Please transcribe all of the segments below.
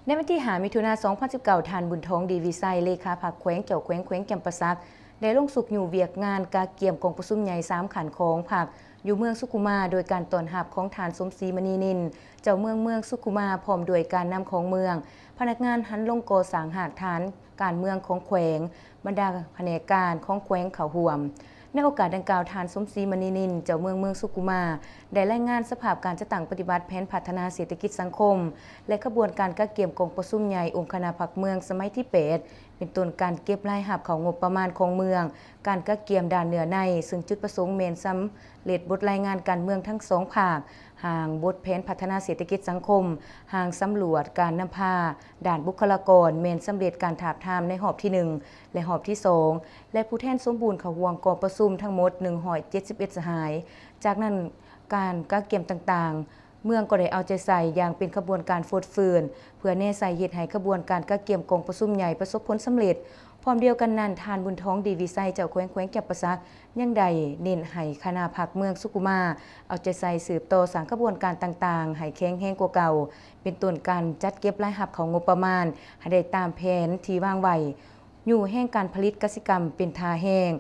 ในวันที่5 มิถุนายน 2019 ทานบุญทองดีวิไซเลขาพรรคแขวงเจ้าแขวงแก่มปะซักได้ลงสุกอยู่เวียกงานกาเกียมกองประชุมใหญ่3ขันของพรรคอยู่เมืองสุขุมาโดยการต้อนรับของทานสมศรีมณีนินเจ้าเมืองสุขุมาพร้อมด้วยการนำของเมืองพนักงานหันลงก่อสร้างหากฐานการเมืองของแขวงบรรดาแผนกการของแขวงเขาห่วมในโอกาสดังกล่าวทานสมศรีมณีนินเจ้าเมืองสุขุมาได้รายงานสภาพการจัดตั้งปฏิบัติแผนพัฒนาเศรษฐกิจสังคมและขบวนการกาเกียมกองประชุมใหญ่องค์คณะพรรคเมืองสมัยที่8เป็นต้นการเก็บรายหับของงบประมาณของเมืองการกาเกียมด่านเหนือในซึ่งจุดประสงค์เมนซ้ำเร็จบทรายงานการเมืองทั้งสองภาคห่างบทแผนพัฒนาเศรษฐกิจสังคมห่างสำรวจการนำพาด่านบุคลากรเมนสำเร็จการถาบทามในหอบที่1และหอบที่2และผู้แทนสมบูรณ์เขาห่วงกองประชุมทั้งหมด171สหายจากนั้นการกาเกียมต่างๆเมืองก็ได้เอาใจใส่อย่างเป็นขบวนการโฟดฟืนเพื่อแน่ใส่เฮ็ดให้ขบวนการกาเกียมกองประชุมใหญ่ประสบผลสำเร็จพร้อมเดียวกันนั้นทานบุญท้องดีวิไซเจ้าแขวงแก่มปะซักยังใดเน้นให้คณะพรรคเมืองสุขุมาเอาใจใส่สืบต่อสร้างขบวนการต่างๆให้แข็งแรงกว่าเก่าเป็นต้นการจัดเก็บรายรับของงบประมาณให้ได้ตามแผนที่วางไว้อยู่แห่งการผลิตกสิกรรมเป็นทาแห้ง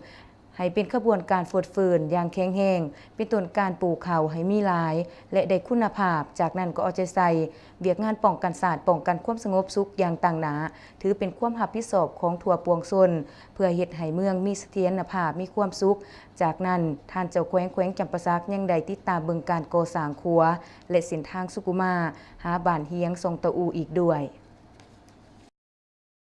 ให้เป็นขบวนการโฟดฟืนอย่างแข็งแรงเป็นต้นการปลูกเขาให้มีหลายและได้คุณภาพจากนั้นก็เอาใจใส่เวียกงานป้องกันศาสตร์ป้องกันความสงบสุขอย่างต่างหนาถือเป็นความรับผิดชอบของทั่วปวงชนเพื่อเฮ็ดให้เมืองมีเสถียรภาพมีความสุขจากนั้นท่านเจ้าแขวงจำปาสักยังได้ติดตามเบิ่งการก่อสร้างครัวและเส้นทางสุขุมาหาบ้านเฮียงทรงตะอูอีกด้วย